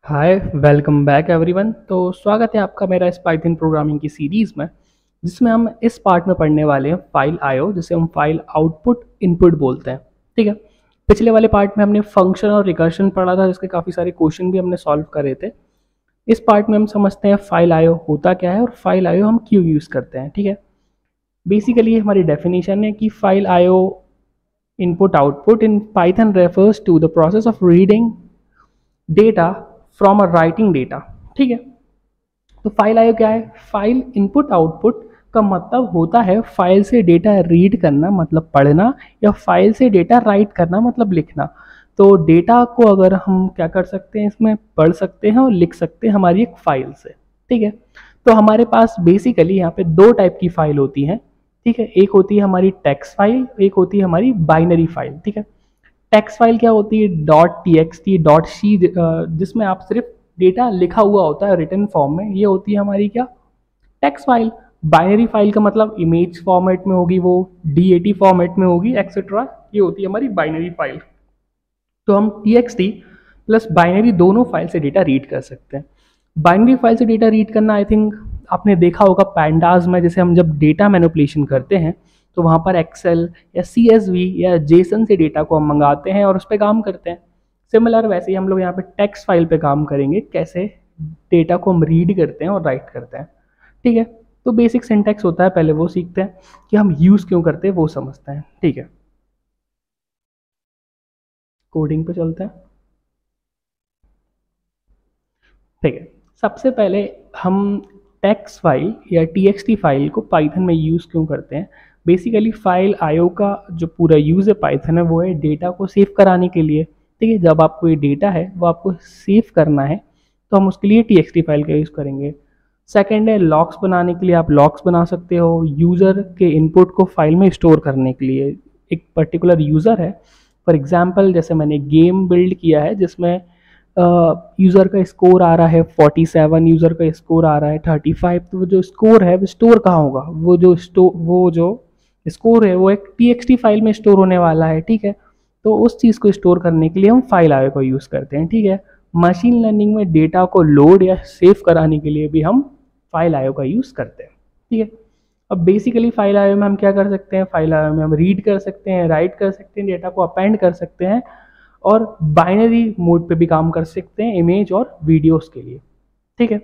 हाय, welcome back everyone. तो स्वागत है आपका मेरा इस पाइथन प्रोग्रामिंग की सीरीज़ में, जिसमें हम इस पार्ट में पढ़ने वाले हैं फाइल आईओ, जिसे हम फाइल आउटपुट इनपुट बोलते हैं। ठीक है। पिछले वाले पार्ट में हमने फंक्शन और रिकर्शन पढ़ा था, जिसके काफ़ी सारे क्वेश्चन भी हमने सॉल्व करे थे। इस पार्ट में हम समझते हैं फाइल आईओ होता क्या है और फाइल आईओ हम क्यों यूज़ करते हैं। ठीक है। बेसिकली हमारी डेफिनेशन है कि file IO input output in Python refers to the process of reading data from a writing data. ठीक है। तो फाइल आईओ क्या है? फाइल इनपुट आउटपुट का मतलब होता है फाइल से डेटा रीड करना मतलब पढ़ना, या फाइल से डेटा राइट करना मतलब लिखना। तो डेटा को अगर हम क्या कर सकते हैं, इसमें पढ़ सकते हैं और लिख सकते हैं हमारी एक फाइल से। ठीक है। तो हमारे पास बेसिकली यहाँ पे दो टाइप की फाइल होती हैं। ठीक है। एक होती है हमारी टेक्स्ट फाइल, एक होती है हमारी बाइनरी फाइल। ठीक है। टेक्स्ट फाइल क्या होती है? Dot T X T dot C, जिसमें आप सिर्फ डेटा लिखा हुआ होता है रिटन फॉर्म में, ये होती है हमारी क्या? Text file. बाइनरी फाइल का मतलब इमेज फॉर्मेट में होगी, वो डीएटी फॉर्मेट में होगी, एक्सेट्रा। ये होती है हमारी बाइनरी फाइल। तो हम T X T plus binary दोनों फाइल से डेटा रीड कर सकते हैं। बाइनरी फाइल से डेटा रीड करना, आई थिंक आपने देखा होगा पैंडाज में, जैसे हम जब डेटा मैनिपुलेशन करते हैं तो वहाँ पर एक्सेल या CSV या जेसन से डेटा को हम मंगाते हैं और उस पर काम करते हैं। सिमिलर वैसे ही हम लोग यहाँ पे टेक्स्ट फाइल पे काम करेंगे, कैसे डेटा को हम रीड करते हैं और राइट करते हैं। ठीक है। तो बेसिक सिंटैक्स होता है, पहले वो सीखते हैं कि हम यूज़ क्यों करते हैं, वो समझते हैं। ठीक है। कोडिंग पे चलते हैं। ठीक है। सबसे पहले हम टेक्स्ट फाइल या TXT फाइल को पाइथन में यूज़ क्यों करते हैं। बेसिकली फाइल आईओ का जो पूरा यूज़ है पाइथन में, वो है डेटा को सेव कराने के लिए। ठीक है। जब आपको ये डेटा है वो आपको सेव करना है, तो हम उसके लिए TXT फाइल का यूज़ करेंगे। सेकेंड है लॉक्स बनाने के लिए, आप लॉक्स बना सकते हो यूज़र के इनपुट को फाइल में स्टोर करने के लिए। एक पर्टिकुलर यूज़र है, फॉर एग्जाम्पल जैसे मैंने गेम बिल्ड किया है जिसमें यूज़र का स्कोर आ रहा है 47, यूज़र का स्कोर आ रहा है 35। तो वो जो स्कोर है वो स्टोर कहाँ होगा? वो जो स्कोर है वो एक TXT फाइल में स्टोर होने वाला है। ठीक है। तो उस चीज़ को स्टोर करने के लिए हम फाइल आईओ को यूज़ करते हैं। ठीक है। मशीन लर्निंग में डेटा को लोड या सेव कराने के लिए भी हम फाइल आईओ का यूज़ करते हैं। ठीक है। अब बेसिकली फाइल आईओ में हम क्या कर सकते हैं? फाइल आईओ में हम रीड कर सकते हैं, राइट कर सकते हैं, डेटा को अपेंड कर सकते हैं, और बाइनरी मोड पे भी काम कर सकते हैं इमेज और वीडियोस के लिए। ठीक है।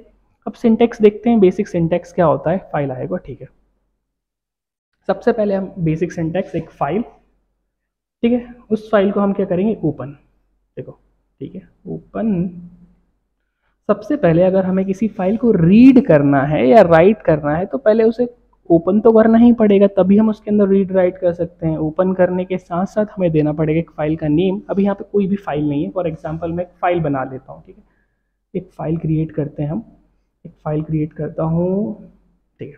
अब सिंटेक्स देखते हैं, बेसिक सिंटेक्स क्या होता है फाइल आएगा। ठीक है। सबसे पहले हम बेसिक सिंटेक्स, एक फाइल, ठीक है, उस फाइल को हम क्या करेंगे? ओपन। देखो, ठीक है, ओपन। सबसे पहले अगर हमें किसी फाइल को रीड करना है या राइट करना है तो पहले उसे ओपन तो करना ही पड़ेगा, तभी हम उसके अंदर रीड राइट कर सकते हैं। ओपन करने के साथ साथ हमें देना पड़ेगा एक फाइल का नेम। अभी यहाँ पे कोई भी फाइल नहीं है, फॉर एग्जांपल मैं एक फाइल बना लेता हूँ। ठीक है। एक फाइल क्रिएट करते हैं हम। एक फाइल क्रिएट करता हूँ। ठीक है।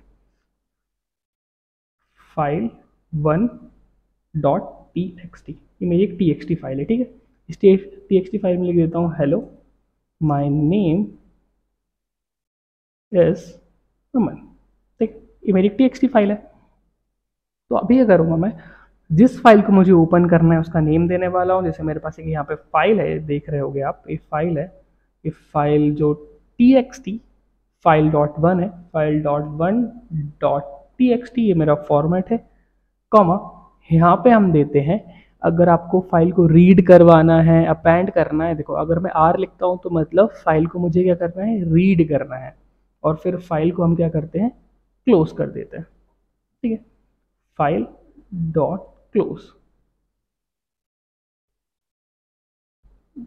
फाइल 1.txt, ये मेरी एक TXT फाइल है। ठीक है। इस TXT फाइल में लिख देता हूँ हेलो माई नेम इज अमन। ठीक, ये मेरी TXT फाइल है। तो अभी क्या करूँगा मैं? जिस फाइल को मुझे ओपन करना है उसका नेम देने वाला हूँ। जैसे मेरे पास एक यहाँ पे फाइल है, देख रहे होगे आप, ये फाइल है। ये फाइल जो TXT फाइल डॉट वन है, file dot one dot TXT, ये मेरा फॉर्मेट है, कॉमा यहाँ पे हम देते हैं अगर आपको फाइल को रीड करवाना है, अपेंड करना है। देखो, अगर मैं R लिखता हूँ तो मतलब फाइल को मुझे क्या करना है? रीड करना है। और फिर फाइल को हम क्या करते हैं? क्लोज कर देते हैं। ठीक है। File dot close.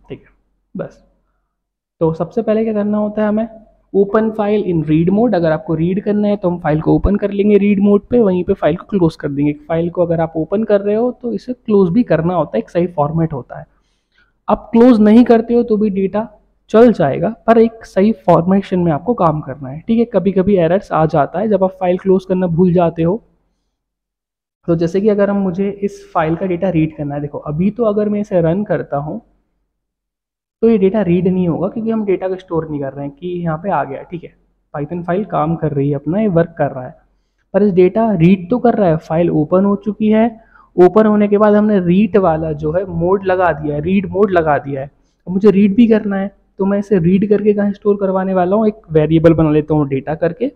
ठीक है। बस। तो सबसे पहले क्या करना होता है हमें? Open file in read mode. अगर आपको रीड करना है तो हम फाइल को ओपन कर लेंगे रीड मोड पे, वहीं पे फाइल को क्लोज कर देंगे। फाइल को अगर आप ओपन कर रहे हो तो इसे क्लोज भी करना होता है, एक सही फॉर्मेट होता है। आप क्लोज नहीं करते हो तो भी डेटा चल जाएगा, पर एक सही फॉर्मेशन में आपको काम करना है। ठीक है। कभी कभी एरर्स आ जाता है जब आप फाइल क्लोज करना भूल जाते हो। तो जैसे कि अगर हम मुझे इस फाइल का डेटा रीड करना है, देखो अभी तो अगर मैं इसे रन करता हूँ तो ये डेटा रीड नहीं होगा, क्योंकि हम डेटा को स्टोर नहीं कर रहे हैं कि यहाँ पे आ गया। ठीक है। पाइथन फाइल काम कर रही है अपना, ये वर्क कर रहा है, पर इस डेटा रीड तो कर रहा है। फाइल ओपन हो चुकी है। ओपन होने के बाद हमने रीड वाला जो है मोड लगा दिया है, रीड मोड लगा दिया है। अब मुझे रीड भी करना है, तो मैं इसे रीड करके कहाँ स्टोर करवाने वाला हूँ, एक वेरिएबल बना लेता हूँ डेटा करके।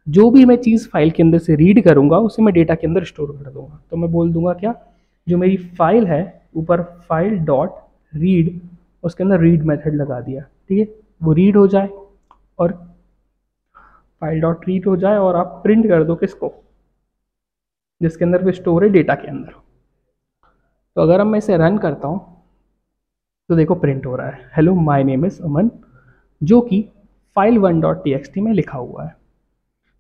जो भी मैं चीज़ फाइल के अंदर से रीड करूँगा उसे मैं डेटा के अंदर स्टोर कर दूंगा। तो मैं बोल दूंगा क्या, जो मेरी फाइल है ऊपर फाइल डॉट रीड, उसके अंदर रीड मेथड लगा दिया, ठीक है, वो रीड हो जाए और फाइल डॉट रीड हो जाए और आप प्रिंट कर दो किसको, जिसके अंदर भी स्टोर है डेटा के अंदर। तो अगर अब मैं इसे रन करता हूँ तो देखो प्रिंट हो रहा है, हेलो माय नेम इज अमन, जो कि file1.txt में लिखा हुआ है।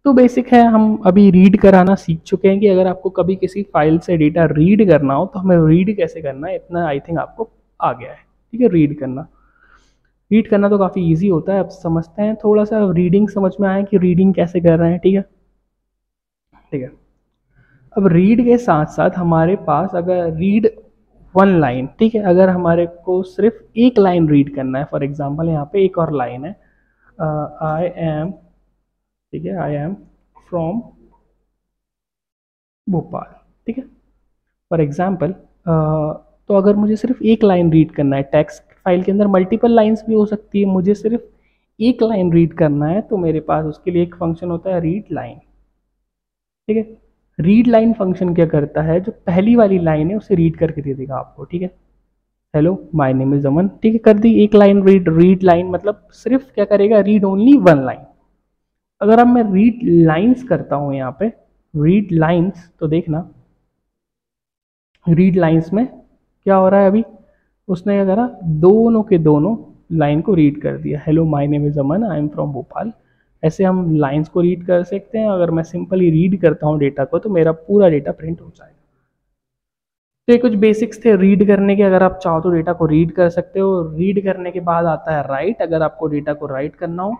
तो बेसिक है, हम अभी रीड कराना सीख चुके हैं कि अगर आपको कभी किसी फाइल से डेटा रीड करना हो तो हमें रीड कैसे करना है, इतना आई थिंक आपको आ गया है, ठीक है। रीड करना तो काफ़ी इजी होता है। अब समझते हैं थोड़ा सा, रीडिंग समझ में आया कि रीडिंग कैसे कर रहे हैं, ठीक है ठीक है। अब रीड के साथ साथ हमारे पास अगर रीड वन लाइन, ठीक है, अगर हमारे को सिर्फ एक लाइन रीड करना है, फॉर एग्जांपल यहाँ पे एक और लाइन है, आई एम, ठीक है, आई एम फ्रॉम भोपाल, ठीक है, फॉर एग्जांपल। तो अगर मुझे सिर्फ एक लाइन रीड करना है, टेक्स्ट फाइल के अंदर मल्टीपल लाइंस भी हो सकती है, मुझे सिर्फ एक लाइन रीड करना है तो मेरे पास उसके लिए एक फंक्शन होता है रीड लाइन, ठीक है। रीड लाइन फंक्शन क्या करता है, जो पहली वाली लाइन है उसे रीड करके दे देगा आपको, ठीक है, हेलो माय नेम इज अमन, ठीक है, कर दी एक लाइन रीड लाइन मतलब सिर्फ क्या करेगा, रीड ओनली वन लाइन। अगर अब मैं रीड लाइंस करता हूं यहाँ पे रीड लाइंस, तो देखना रीड लाइंस में क्या हो रहा है, अभी उसने क्या करा, दोनों के दोनों लाइन को रीड कर दिया, hello my name is Aman, I am from Bhopal. ऐसे हम लाइंस को रीड कर सकते हैं। अगर मैं सिंपली रीड करता हूँ डेटा को तो मेरा पूरा डेटा प्रिंट हो जाएगा। तो ये कुछ बेसिक्स थे रीड करने के। अगर आप चाहो तो डेटा को रीड कर सकते हो। रीड करने के बाद आता है राइट, अगर आपको डेटा को राइट करना हो,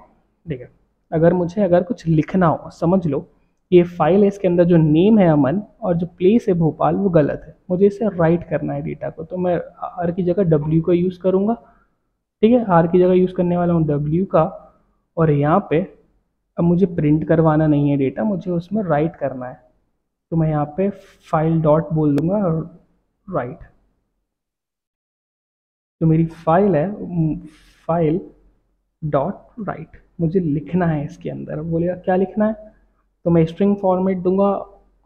ठीक है। अगर कुछ लिखना हो, समझ लो ये फाइल है, इसके अंदर जो नेम है अमन और जो प्लेस है भोपाल वो गलत है, मुझे इसे राइट करना है डेटा को, तो मैं आर की जगह डब्ल्यू का यूज़ करूँगा, ठीक है, आर की जगह यूज़ करने वाला हूँ डब्ल्यू का। और यहाँ पे अब मुझे प्रिंट करवाना नहीं है डेटा, मुझे उसमें राइट करना है, तो मैं यहाँ पे फाइल डॉट बोल दूंगा राइट। तो मेरी फाइल है फाइल डॉट राइट, मुझे लिखना है इसके अंदर। अब बोलेगा क्या लिखना है, तो मैं स्ट्रिंग फॉर्मेट दूंगा,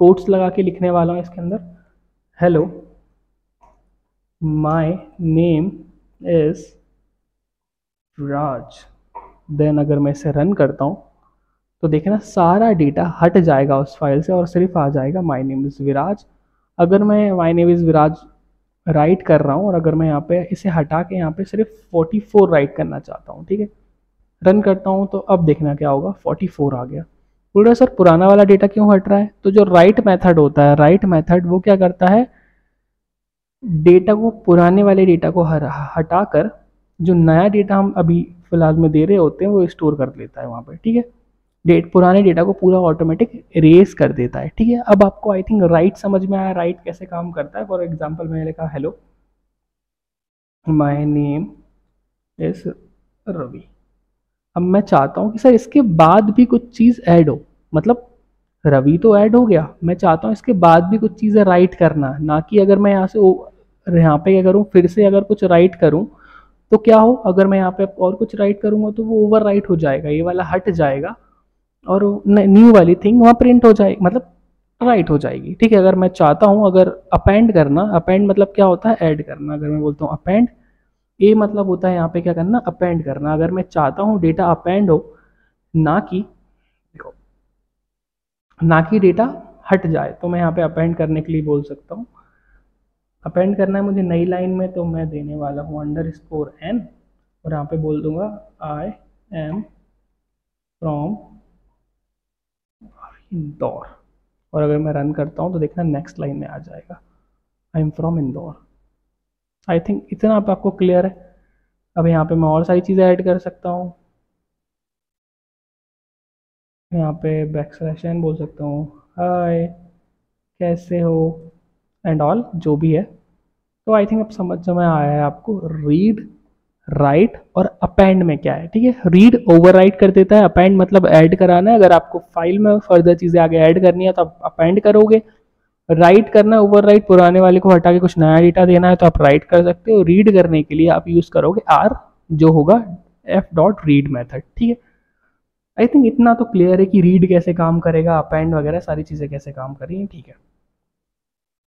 कोट्स लगा के लिखने वाला हूँ इसके अंदर, hello my name is Raj. Then अगर मैं इसे रन करता हूँ तो देखना सारा डेटा हट जाएगा उस फाइल से और सिर्फ आ जाएगा माय नेम इज़ विराज। अगर मैं my name is Viraj right कर रहा हूँ और अगर मैं यहाँ पे इसे हटा के यहाँ पे सिर्फ 44 राइट करना चाहता हूँ, ठीक है, रन करता हूँ तो अब देखना क्या होगा, 44 आ गया। बोल रहे सर पुराना वाला डेटा क्यों हट रहा है, तो जो राइट मेथड होता है, राइट मेथड वो क्या करता है, डेटा को, पुराने वाले डेटा को हटा कर जो नया डेटा हम अभी फिलहाल में दे रहे होते हैं वो स्टोर कर लेता है वहाँ पे, ठीक है। पुराने डेटा को पूरा ऑटोमेटिक इरेज कर देता है, ठीक है। अब आपको आई थिंक राइट समझ में आया, राइट कैसे काम करता है। फॉर एग्जांपल मैंने लिखा hello my name is Ravi. अब मैं चाहता हूँ कि सर इसके बाद भी कुछ चीज़ ऐड हो, मतलब रवि तो ऐड हो गया, मैं चाहता हूँ इसके बाद भी कुछ चीज़ें राइट करना, ना कि अगर मैं यहाँ से यहाँ पे क्या करूँ, फिर से अगर कुछ राइट करूँ तो क्या हो, अगर मैं यहाँ पे और कुछ राइट करूँगा तो वो ओवर राइट हो जाएगा, ये वाला हट जाएगा और न्यू वाली थिंग वहाँ प्रिंट हो जाएगी, मतलब राइट हो जाएगी, ठीक है। अगर मैं चाहता हूँ अगर अपेंड करना, अपेंड मतलब क्या होता है, ऐड करना। अगर मैं बोलता हूँ अपेंड, ए मतलब होता है यहाँ पे क्या करना, अपेंड करना। अगर मैं चाहता हूँ डेटा अपेंड हो, ना कि देखो ना कि डेटा हट जाए, तो मैं यहाँ पे अपेंड करने के लिए बोल सकता हूँ, अपेंड करना है मुझे नई लाइन में, तो मैं देने वाला हूँ _n और यहाँ पे बोल दूंगा आई एम फ्रॉम इंदौर। और अगर मैं रन करता हूँ तो देखना नेक्स्ट लाइन में आ जाएगा I am from Indore. I think इतना आपको क्लियर है। अब यहाँ पे मैं और सारी चीज़ें ऐड कर सकता हूँ, यहाँ पे \n बोल सकता हूँ, हाय कैसे हो एंड ऑल जो भी है। तो आई थिंक अब समझ में आया है आपको रीड, राइट और अपेंड में क्या है, ठीक है। रीड ओवर राइट कर देता है, अपेंड मतलब ऐड कराना है, अगर आपको फाइल में फर्दर चीज़ें आगे ऐड करनी है तो आप अपेंड करोगे। राइट करना है, ओवर राइट, पुराने वाले को हटा के कुछ नया डेटा देना है तो आप राइट कर सकते हो। रीड करने के लिए आप यूज़ करोगे आर जो होगा एफ डॉट रीड मेथड। ठीक है, आई थिंक इतना तो क्लियर है कि रीड कैसे काम करेगा, अपेंड वगैरह सारी चीज़ें कैसे काम कर रही हैं। ठीक है,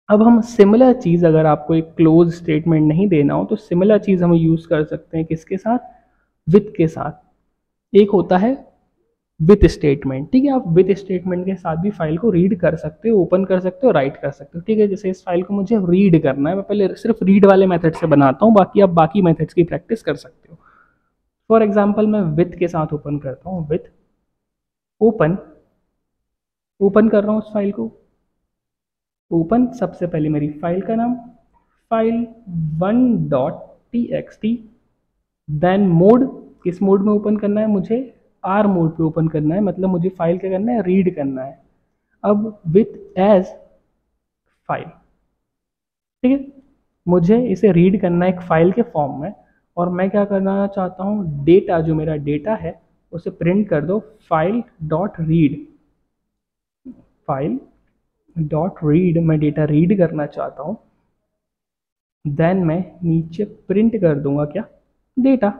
अब हम सिमिलर चीज़, अगर आपको एक क्लोज स्टेटमेंट नहीं देना हो तो सिमिलर चीज़ हम यूज़ कर सकते हैं किसके साथ, विथ के साथ। एक होता है विथ स्टेटमेंट। ठीक है, आप विथ स्टेटमेंट के साथ भी फाइल को रीड कर सकते हो, ओपन कर सकते हो, राइट कर सकते हो। ठीक है, जैसे इस फाइल को मुझे रीड करना है, मैं पहले सिर्फ रीड वाले मेथड से बनाता हूँ, बाकी आप बाकी मेथड्स की प्रैक्टिस कर सकते हो। फॉर एग्जाम्पल मैं विथ के साथ ओपन करता हूँ, विथ ओपन, ओपन कर रहा हूँ उस फाइल को। ओपन, सबसे पहले मेरी फाइल का नाम, फाइल 1.txt, देन मोड, किस मोड में ओपन करना है मुझे, आर मोड पे ओपन करना है, मतलब मुझे फाइल क्या करना है, रीड करना है। अब विथ एज फाइल, ठीक है, मुझे इसे रीड करना है एक फाइल के फॉर्म में, और मैं क्या करना चाहता हूँ, डेटा, जो मेरा डेटा है उसे प्रिंट कर दो file dot read, file dot read, मैं डेटा रीड करना चाहता हूँ। देन मैं नीचे प्रिंट कर दूंगा क्या, डेटा।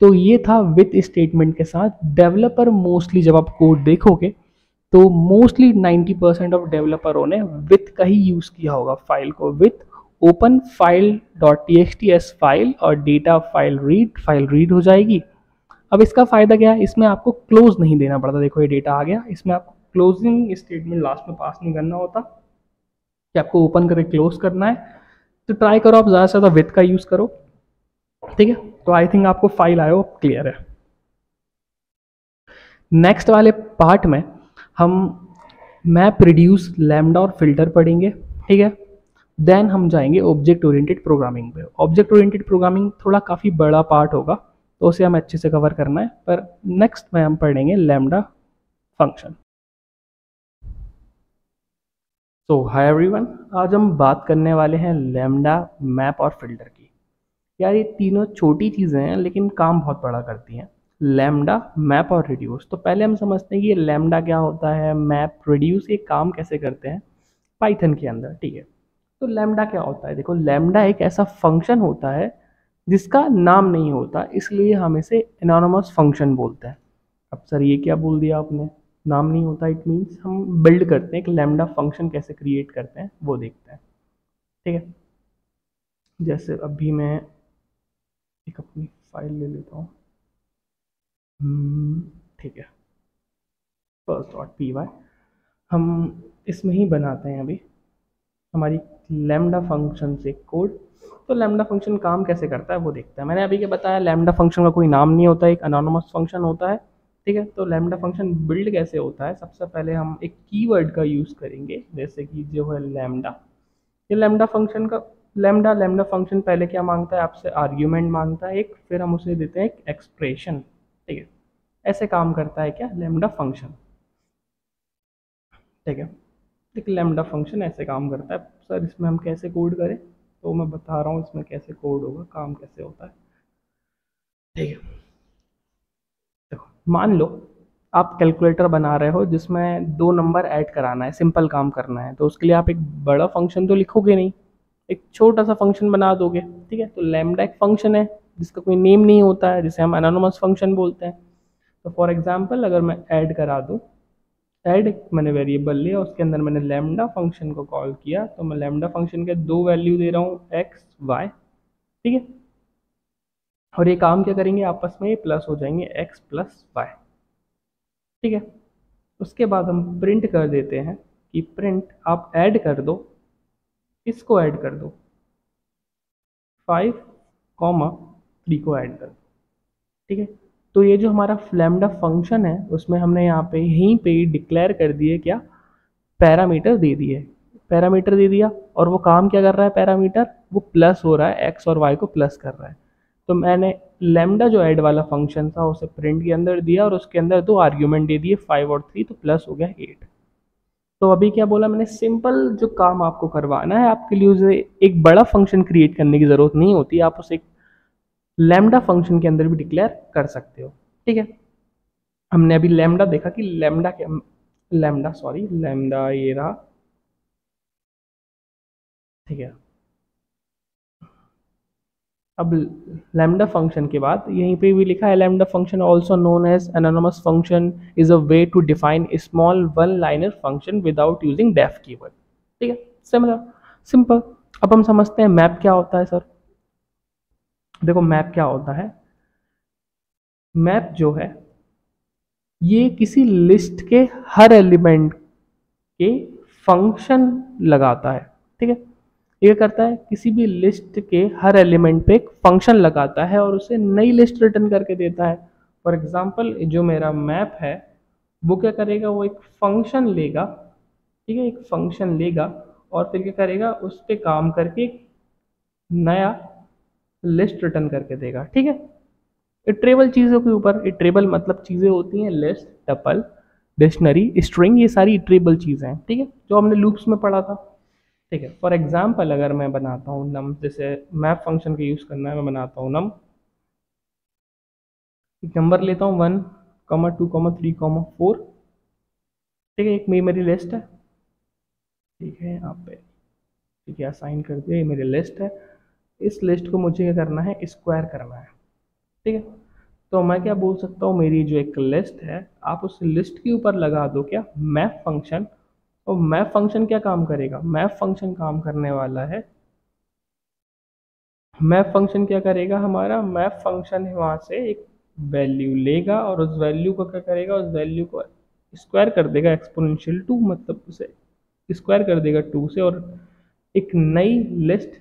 तो ये था विथ स्टेटमेंट के साथ। डेवलपर मोस्टली जब आप कोड देखोगे तो मोस्टली 90% ऑफ डेवलपरों ने विथ का ही यूज़ किया होगा, फाइल को with open file dot T X T S file और डेटा फाइल रीड हो जाएगी। अब इसका फ़ायदा क्या है, इसमें आपको क्लोज नहीं देना पड़ता। देखो ये डेटा आ गया, इसमें आपको क्लोजिंग स्टेटमेंट लास्ट में पास नहीं करना होता कि आपको ओपन करके क्लोज करना है। तो ट्राई करो आप ज़्यादा से ज़्यादा विथ का यूज़ करो। ठीक है, तो आई थिंक आपको फाइल आयो क्लियर है। नेक्स्ट वाले पार्ट में हम मैप, रिड्यूस, लैम्डा और फिल्टर पढ़ेंगे। ठीक है, देन हम जाएंगे ऑब्जेक्ट ओरिएंटेड प्रोग्रामिंग पे। ऑब्जेक्ट ओरिएंटेड प्रोग्रामिंग थोड़ा काफ़ी बड़ा पार्ट होगा, तो उसे हमें अच्छे से कवर करना है, पर नेक्स्ट में हम पढ़ेंगे लैम्डा फंक्शन। सो हाय एवरीवन, आज हम बात करने वाले हैं लैम्डा, मैप और फिल्टर की। यार ये तीनों छोटी चीज़ें हैं लेकिन काम बहुत बड़ा करती हैं। लैम्डा, मैप और रिड्यूस। तो पहले हम समझते हैं कि ये लैम्डा क्या होता है, मैप, रिड्यूस, ये काम कैसे करते हैं पाइथन के अंदर। ठीक है, तो लैम्डा क्या होता है, देखो लैम्डा एक ऐसा फंक्शन होता है जिसका नाम नहीं होता, इसलिए हम इसे एनोनिमस फंक्शन बोलते हैं। अब सर ये क्या बोल दिया आपने, नाम नहीं होता, इट मीन्स हम बिल्ड करते हैं कि लैम्डा फंक्शन कैसे क्रिएट करते हैं वो देखते हैं। ठीक है, जैसे अभी मैं एक अपनी फाइल ले लेता हूँ। ठीक है, फर्स्ट डॉट पी वाई, हम इसमें ही बनाते हैं अभी हमारी लैम्डा फंक्शन से कोड। तो लैम्डा फंक्शन काम कैसे करता है वो देखते हैं। मैंने अभी क्या बताया, लैम्डा फंक्शन का कोई नाम नहीं होता, एक अनोनिमस फंक्शन होता है। ठीक है, तो लैम्डा फंक्शन बिल्ड कैसे होता है, सबसे पहले हम एक कीवर्ड का यूज़ करेंगे, जैसे कि जो है लैम्डा। ये लैम्डा फंक्शन का, लैम्डा लैम्डा फंक्शन पहले क्या मांगता है आपसे, आर्ग्यूमेंट मांगता है एक, फिर हम उसे देते हैं एक एक्सप्रेशन। ठीक है, ऐसे काम करता है क्या लैम्डा फंक्शन। ठीक है, एक लैम्डा फंक्शन ऐसे काम करता है। सर इसमें हम कैसे कोड करें, तो मैं बता रहा हूँ इसमें कैसे कोड होगा, काम कैसे होता है। ठीक है, देखो मान लो आप कैलकुलेटर बना रहे हो जिसमें दो नंबर ऐड कराना है, सिंपल काम करना है, तो उसके लिए आप एक बड़ा फंक्शन तो लिखोगे नहीं, एक छोटा सा फंक्शन बना दोगे। ठीक है, तो लैम्डा एक फंक्शन है जिसका कोई नेम नहीं होता है, जिसे हम एनोनिमस फंक्शन बोलते हैं। तो फॉर एग्जांपल अगर मैं ऐड करा दूँ, ऐड मैंने वेरिएबल लिया, उसके अंदर मैंने लैम्डा फंक्शन को कॉल किया, तो मैं लैम्डा फंक्शन के दो वैल्यू दे रहा हूँ, एक्स वाई। ठीक है, और ये काम क्या करेंगे, आपस में ये प्लस हो जाएंगे, एक्स प्लस वाई। ठीक है, उसके बाद हम प्रिंट कर देते हैं कि प्रिंट आप ऐड कर दो, इसको ऐड कर दो, 5, 3 को ऐड कर दो। ठीक है, तो ये जो हमारा लैम्डा फंक्शन है उसमें हमने यहाँ पे यहीं पे ही डिक्लेयर कर दिए क्या, पैरामीटर दे दिए, पैरामीटर दे दिया, और वो काम क्या कर रहा है, पैरामीटर वो प्लस हो रहा है, एक्स और वाई को प्लस कर रहा है। तो मैंने लैम्डा जो ऐड वाला फंक्शन था उसे प्रिंट के अंदर दिया, और उसके अंदर दो आर्ग्यूमेंट दे दिए, 5 और 3, तो प्लस हो गया 8। तो अभी क्या बोला मैंने, सिंपल जो काम आपको करवाना है, आपके लिए उसे एक बड़ा फंक्शन क्रिएट करने की ज़रूरत नहीं होती, आप उसे एक लैम्डा फंक्शन के अंदर भी डिक्लेयर कर सकते हो। ठीक है, हमने अभी लैम्डा देखा कि लैम्डा क्या, लैम्डा सॉरी लैम्डा ये रहा। ठीक है, अब लैम्डा फंक्शन के बाद यहीं पे भी लिखा है lambda function also known as anonymous function is a way to define small one liner function without using def keyword. ठीक है, सिमिलर, सिंपल। अब हम समझते हैं मैप क्या होता है सर। देखो मैप क्या होता है, मैप जो है ये किसी लिस्ट के हर एलिमेंट के फंक्शन लगाता है। ठीक है, ये करता है किसी भी लिस्ट के हर एलिमेंट पे एक फंक्शन लगाता है और उसे नई लिस्ट रिटर्न करके देता है। फॉर एग्जांपल जो मेरा मैप है वो क्या करेगा, वो एक फंक्शन लेगा। ठीक है, एक फंक्शन लेगा और फिर क्या करेगा, उस पर काम करके एक नया लिस्ट रिटर्न करके देगा। ठीक है, इटरेबल चीज़ों के ऊपर, इटरेबल मतलब चीज़ें होती हैं लिस्ट, टपल, डिक्शनरी, स्ट्रिंग, ये सारी इटरेबल चीज़ें हैं। ठीक है, जो हमने लूप्स में पढ़ा था। ठीक है, फॉर एग्जाम्पल अगर मैं बनाता हूँ नम, जैसे मैप फंक्शन का यूज़ करना है, मैं बनाता हूँ नम, एक नंबर लेता हूँ 1, 2, 3, 4। ठीक है, एक मेरी लिस्ट है। ठीक है, यहाँ पे ठीक है असाइन कर दिया, ये मेरी लिस्ट है। इस लिस्ट को मुझे क्या करना है, स्क्वायर करना है। ठीक है, तो मैं क्या बोल सकता हूँ, मेरी जो एक लिस्ट है आप उस लिस्ट के ऊपर लगा दो क्या, मैप फंक्शन। और मैप फंक्शन क्या काम करेगा, मैप फंक्शन काम करने वाला है, मैप फंक्शन क्या करेगा, हमारा मैप फंक्शन है वहाँ से एक वैल्यू लेगा और उस वैल्यू को क्या करेगा, उस वैल्यू को स्क्वायर कर देगा एक्सपोनेंशियल 2, मतलब उसे स्क्वायर कर देगा 2 से और एक नई लिस्ट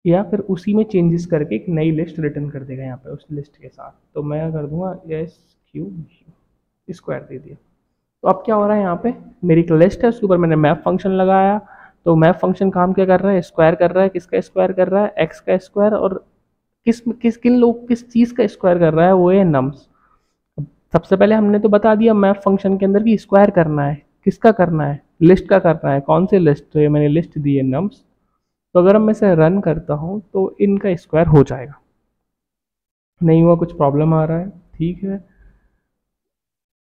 या फिर उसी में चेंजेस करके एक नई लिस्ट रिटर्न कर देगा यहाँ पे उस लिस्ट के साथ। तो मैं कर दूंगा एस क्यू स्क्वायर दे दिया। तो अब क्या हो रहा है, यहाँ पे मेरी एक लिस्ट है उसके ऊपर मैंने मैप फंक्शन लगाया। तो मैप फंक्शन काम क्या कर रहा है, स्क्वायर कर रहा है। किसका स्क्वायर कर रहा है, एक्स का स्क्वायर। और किस किस किन लोग किस चीज़ का स्क्वायर कर रहा है, वो है नम्स। सबसे पहले हमने तो बता दिया मैप फंक्शन के अंदर कि स्क्वायर करना है, किसका करना है, लिस्ट का करना है। कौन सी लिस्ट, तो ये मैंने लिस्ट दी है नम्स। तो अगर मैं इसे रन करता हूँ तो इनका स्क्वायर हो जाएगा। नहीं हुआ, कुछ प्रॉब्लम आ रहा है, ठीक है।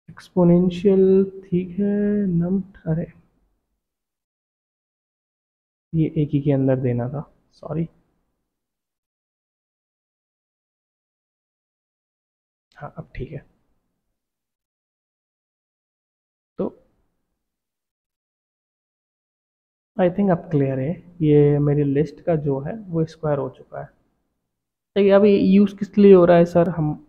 एक्सपोनेंशियल, ठीक है। नम, अरे ये एक ही के अंदर देना था, सॉरी। हाँ अब ठीक है। तो आई थिंक अब क्लियर है, ये मेरी लिस्ट का जो है वो स्क्वायर हो चुका है। तो ये अभी यूज़ किस लिए हो रहा है सर, हम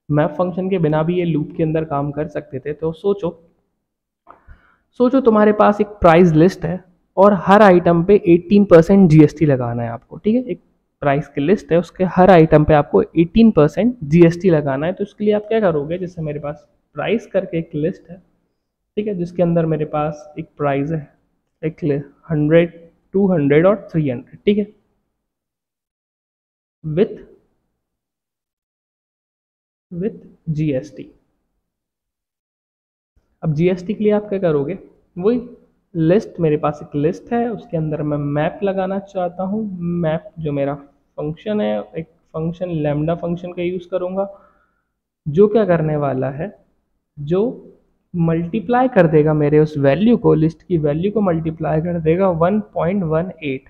मैप फंक्शन के बिना भी ये लूप के अंदर काम कर सकते थे। तो सोचो, सोचो तुम्हारे पास एक प्राइस लिस्ट है और हर आइटम पे 18% जीएसटी लगाना है आपको। ठीक है, एक प्राइस की लिस्ट है, उसके हर आइटम पे आपको 18% जीएसटी लगाना है। तो उसके लिए आप क्या करोगे, जैसे मेरे पास प्राइस करके एक लिस्ट है, ठीक है, जिसके अंदर मेरे पास एक प्राइस है, एक 100, 200 और 300। ठीक है, विथ विथ जीएसटी। अब जीएसटी के लिए आप क्या करोगे, वही लिस्ट, मेरे पास एक लिस्ट है उसके अंदर मैं मैप लगाना चाहता हूँ। मैप जो मेरा फंक्शन है, एक फंक्शन लैम्डा फंक्शन का यूज़ करूँगा, जो क्या करने वाला है, जो मल्टीप्लाई कर देगा मेरे उस वैल्यू को, लिस्ट की वैल्यू को मल्टीप्लाई कर देगा 1.18।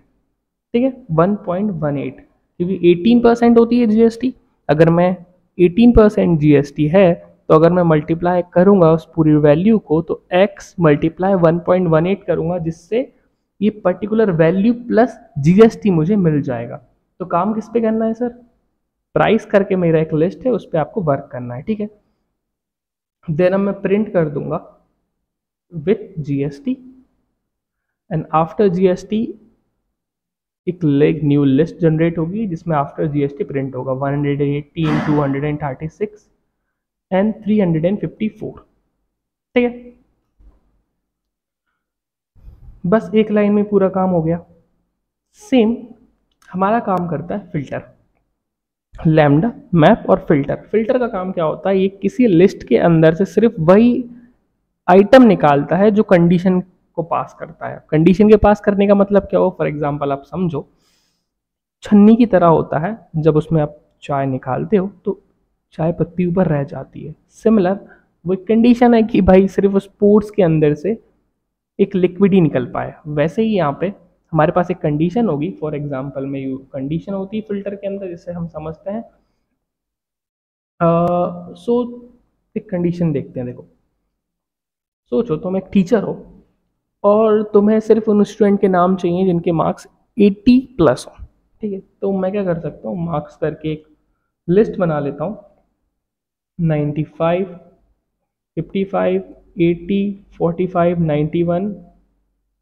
ठीक है, 1.18, क्योंकि 18% होती है जीएसटी। अगर मैं 18% जीएसटी है तो अगर मैं मल्टीप्लाई करूंगा उस पूरी वैल्यू को तो x मल्टीप्लाई 1.18 करूंगा, जिससे ये पर्टिकुलर वैल्यू प्लस जीएसटी मुझे मिल जाएगा। तो काम किस पे करना है सर, प्राइस करके मेरा एक लिस्ट है उस पर आपको वर्क करना है। ठीक है, देन अब मैं प्रिंट कर दूंगा with GST and after GST एक न्यू लिस्ट जनरेट होगी जिसमें आफ्टर जीएसटी प्रिंट होगा 118, 236 एंड 354। ठीक है, बस एक लाइन में पूरा काम हो गया। सेम हमारा काम करता है फिल्टर, लैम्डा, मैप और फिल्टर। फिल्टर का काम क्या होता है, ये किसी लिस्ट के अंदर से सिर्फ वही आइटम निकालता है जो कंडीशन को पास करता है। कंडीशन के पास करने का मतलब क्या हो, फॉर एग्जांपल आप समझो छन्नी की तरह होता है, जब उसमें आप चाय निकालते हो तो चाय पत्ती ऊपर रह जाती है। सिमिलर वो एक कंडीशन है कि भाई सिर्फ उस पोर्स के अंदर से एक लिक्विड ही निकल पाए। वैसे ही यहाँ पे हमारे पास एक कंडीशन होगी, फॉर एग्जांपल में यू कंडीशन होती है फिल्टर के अंदर, जिसे हम समझते हैं। सो एक कंडीशन देखते हैं। देखो, सोचो तुम एक टीचर हो और तुम्हें सिर्फ उन स्टूडेंट के नाम चाहिए जिनके मार्क्स 80 प्लस हो। ठीक है, तो मैं क्या कर सकता हूँ, मार्क्स करके एक लिस्ट बना लेता हूँ। 95, 55, 80, 45, 91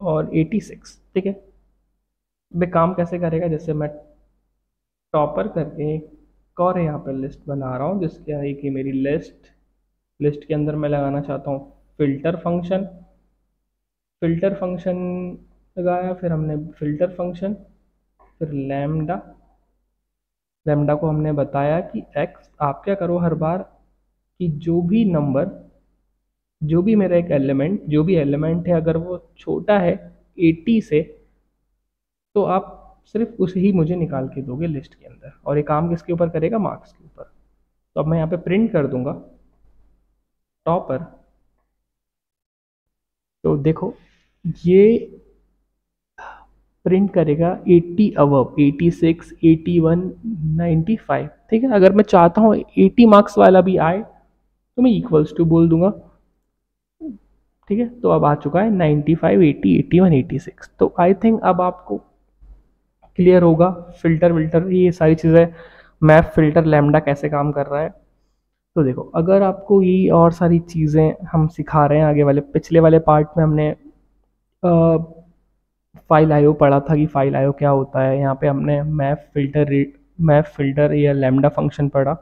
और 86। ठीक है, वे काम कैसे करेगा, जैसे मैं टॉपर करके एक और यहाँ पे लिस्ट बना रहा हूँ, जिसके है कि मेरी लिस्ट के अंदर मैं लगाना चाहता हूँ फिल्टर फंक्शन। फिल्टर फंक्शन लगाया, फिर हमने फिल्टर फंक्शन, फिर लैम्डा। लैम्डा को हमने बताया कि एक्स, आप क्या करो हर बार कि जो भी मेरा एक एलिमेंट, जो भी एलिमेंट है, अगर वो छोटा है 80 से, तो आप सिर्फ उसे ही मुझे निकाल के दोगे लिस्ट के अंदर, और ये काम किसके ऊपर करेगा, मार्क्स के ऊपर। तो अब मैं यहाँ पे प्रिंट कर दूंगा टॉपर। तो देखो, ये प्रिंट करेगा 80 अबव, 86, 81, 95। ठीक है, अगर मैं चाहता हूँ 80 मार्क्स वाला भी आए तो मैं इक्वल्स टू बोल दूंगा। ठीक है, तो अब आ चुका है 95, 80, 81, 86। तो आई थिंक अब आपको क्लियर होगा फिल्टर विल्टर ये सारी चीज़ें, मैप फिल्टर लैम्डा कैसे काम कर रहा है। तो देखो, अगर आपको ये और सारी चीज़ें हम सिखा रहे हैं आगे वाले, पिछले वाले पार्ट में हमने फाइल आईओ पढ़ा था कि फाइल आईओ क्या होता है। यहाँ पे हमने मैप फिल्टर या लैम्डा फंक्शन पढ़ा।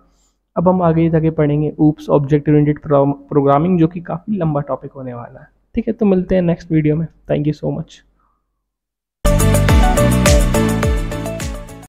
अब हम आगे जाके पढ़ेंगे ऊप्स ऑब्जेक्ट ओरिएंटेड प्रोग्रामिंग, जो कि काफ़ी लंबा टॉपिक होने वाला है। ठीक है, तो मिलते हैं नेक्स्ट वीडियो में। Thank you so much.